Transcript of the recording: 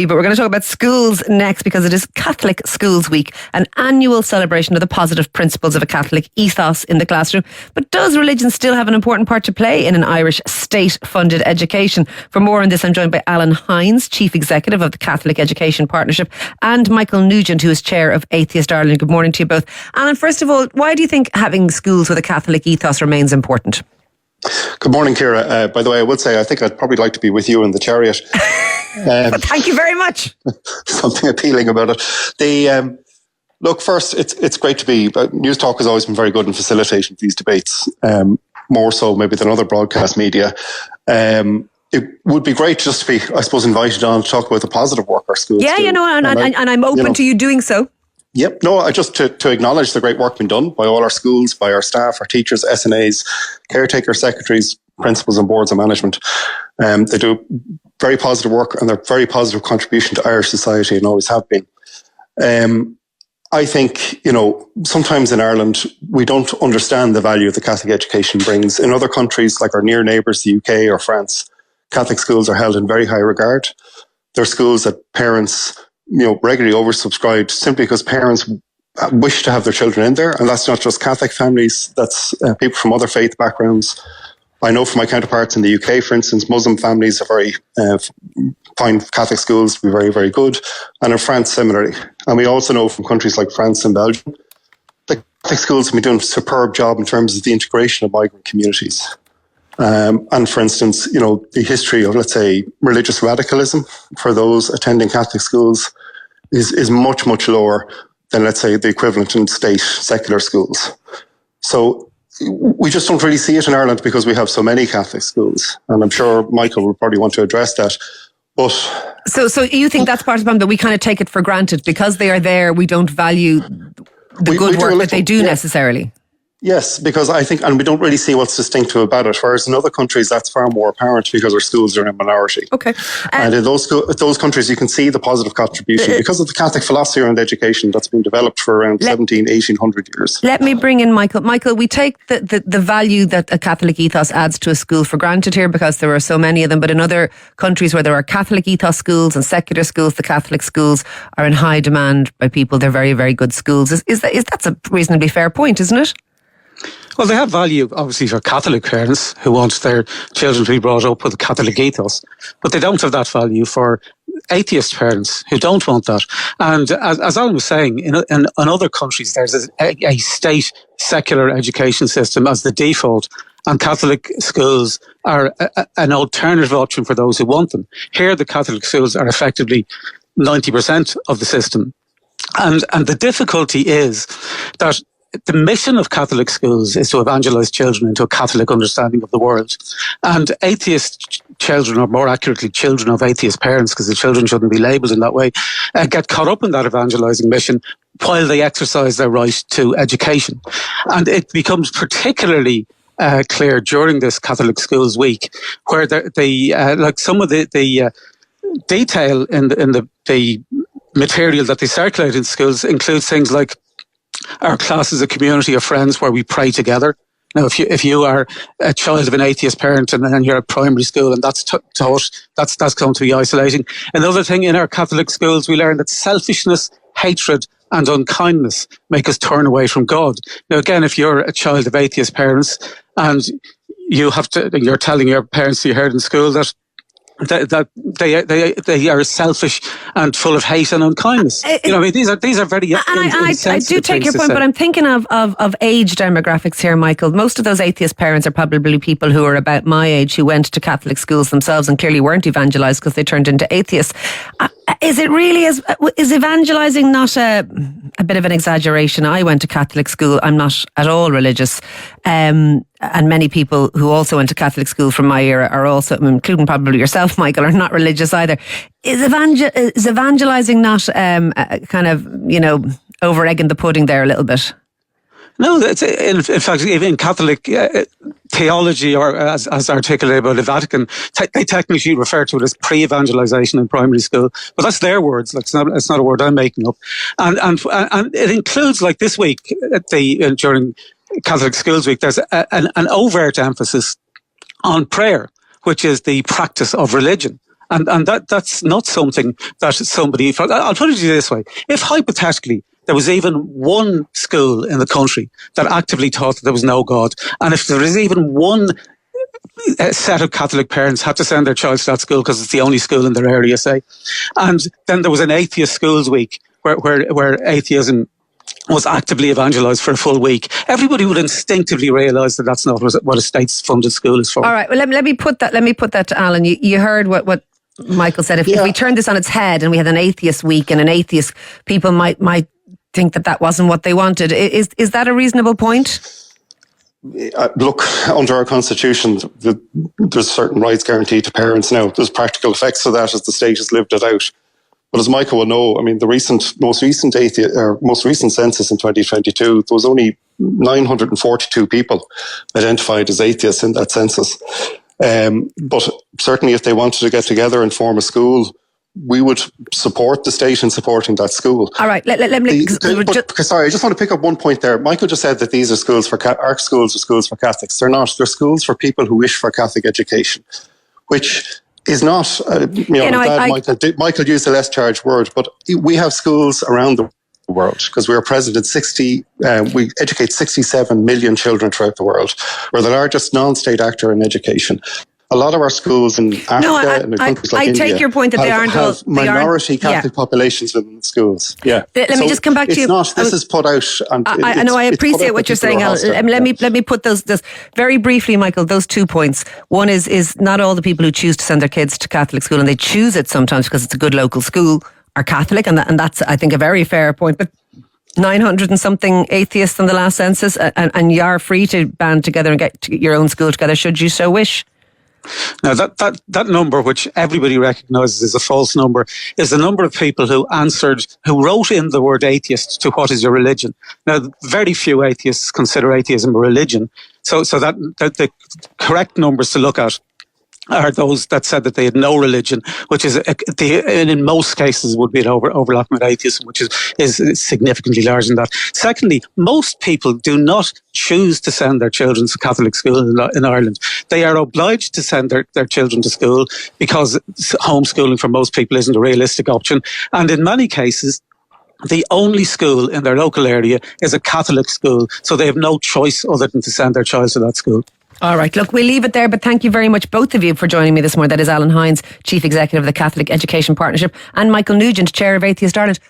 But we're going to talk about schools next because it is Catholic Schools Week, an annual celebration of the positive principles of a Catholic ethos in the classroom. But does religion still have an important part to play in an Irish state-funded education? For more on this, I'm joined by Alan Hynes, Chief Executive of the Catholic Education Partnership, and Michael Nugent, who is Chair of Atheist Ireland. Good morning to you both. Alan, first of all, why do you think having schools with a Catholic ethos remains important? Good morning, Ciara. By the way, I would say I think I'd probably like to be with you in the chariot. Thank you very much. Something appealing about it. Look, first, it's great to be. Newstalk has always been very good in facilitating these debates, more so maybe than other broadcast media. It would be great just to be, I suppose, invited on to talk about the positive work our schools do. And I'm open to you doing so. Yep. No, just to acknowledge the great work being done by all our schools, by our staff, our teachers, SNAs, caretaker secretaries, principals and boards of management. They do very positive work and they're very positive contribution to Irish society and always have been. I think, sometimes in Ireland, we don't understand the value the Catholic education brings. In other countries, like our near neighbours, the UK or France, Catholic schools are held in very high regard. They're schools that parents regularly oversubscribed simply because parents wish to have their children in there. And that's not just Catholic families, that's people from other faith backgrounds. I know from my counterparts in the UK, for instance, Muslim families are find Catholic schools to be very, very good. And in France, similarly. And we also know from countries like France and Belgium, the Catholic schools have been doing a superb job in terms of the integration of migrant communities. And for instance, the history of, let's say, religious radicalism for those attending Catholic schools is much, much lower than, let's say, the equivalent in state secular schools. So we just don't really see it in Ireland because we have so many Catholic schools. And I'm sure Michael will probably want to address that. But So you think that's part of the problem, that we kind of take it for granted because they are there, we don't value the good work that they do necessarily? Yes, because I think, and we don't really see what's distinctive about it, whereas in other countries that's far more apparent because our schools are in a minority. Okay. And in those countries you can see the positive contribution because of the Catholic philosophy around education that's been developed for around 1800 years. Let me bring in Michael. Michael, we take the value that a Catholic ethos adds to a school for granted here because there are so many of them, but in other countries where there are Catholic ethos schools and secular schools, the Catholic schools are in high demand by people. They're very, very good schools. That's a reasonably fair point, isn't it? Well, they have value, obviously, for Catholic parents who want their children to be brought up with a Catholic ethos, but they don't have that value for atheist parents who don't want that. And as Alan was saying, in other countries, there's a state secular education system as the default, and Catholic schools are an alternative option for those who want them. Here, the Catholic schools are effectively 90% of the system. And the difficulty is that the mission of Catholic schools is to evangelise children into a Catholic understanding of the world. And atheist children, or more accurately, children of atheist parents, because the children shouldn't be labelled in that way, get caught up in that evangelising mission while they exercise their right to education. And it becomes particularly clear during this Catholic Schools Week, where some of the detail in the material that they circulate in schools includes things like our class is a community of friends where we pray together. Now, if you are a child of an atheist parent and then you're at primary school and that's taught, that's going to be isolating. Another thing, in our Catholic schools, we learn that selfishness, hatred and unkindness make us turn away from God. Now, again, if you're a child of atheist parents and you're telling your parents, you heard in school, that they are selfish and full of hate and unkindness. These are very. I do take your point, but I'm thinking of age demographics here, Michael. Most of those atheist parents are probably people who are about my age, who went to Catholic schools themselves and clearly weren't evangelised because they turned into atheists. Is evangelising not a bit of an exaggeration? I went to Catholic school. I'm not at all religious. And many people who also went to Catholic school from my era are also, including probably yourself, Michael, are not religious either. Is evangelising not kind of, over-egging the pudding there a little bit? No, in fact, even Catholic theology, or as articulated by the Vatican, they technically refer to it as pre-evangelization in primary school, but that's their words. It's not a word I'm making up. And it includes, like this week, during Catholic Schools Week, there's an overt emphasis on prayer, which is the practice of religion. And that's not something that somebody, I'll put it to you this way. If hypothetically there was even one school in the country that actively taught that there was no God, and if there is even one set of Catholic parents had to send their child to that school because it's the only school in their area, say, and then there was an atheist schools week where atheism was actively evangelised for a full week, everybody would instinctively realise that that's not what a state-funded school is for. All right, well, let me put that to Alan. You heard what Michael said. If we turn this on its head and we had an atheist week and an atheist, people might think that wasn't what they wanted. Is that a reasonable point? Look, under our constitution, there's certain rights guaranteed to parents now. There's practical effects of that as the state has lived it out. But as Michael will know, I mean, the most recent census in 2022, there was only 942 people identified as atheists in that census. But certainly, if they wanted to get together and form a school, we would support the state in supporting that school. All right, let me. Sorry, I just want to pick up one point there. Michael just said that these are schools for our schools are schools for Catholics. They're not. They're schools for people who wish for Catholic education, which is not. Michael used a less charged word, but we have schools around the world because we are present in 60. We educate 67 million children throughout the world. We're the largest non-state actor in education. A lot of our schools in Africa and in countries like India take your point that they aren't all minority Catholic populations within the schools. Yeah. Let me just come back to you. This is put out. I know. I appreciate what you're saying, Alan. Let me put those very briefly, Michael. Those 2 points. One is not all the people who choose to send their kids to Catholic school, and they choose it sometimes because it's a good local school, are Catholic, and that's I think a very fair point. But 900 and something atheists in the last census, and you are free to band together and get your own school together should you so wish. Now, that number, which everybody recognises is a false number, is the number of people who wrote in the word atheist to what is your religion. Now, very few atheists consider atheism a religion. So that the correct numbers to look at are those that said that they had no religion, which is in most cases would be an overlap with atheism, which is significantly larger than that. Secondly, most people do not choose to send their children to Catholic school in Ireland. They are obliged to send their children to school because homeschooling for most people isn't a realistic option. And in many cases, the only school in their local area is a Catholic school, so they have no choice other than to send their child to that school. All right, look, we'll leave it there, but thank you very much, both of you, for joining me this morning. That is Alan Hynes, Chief Executive of the Catholic Education Partnership, and Michael Nugent, Chair of Atheist Ireland.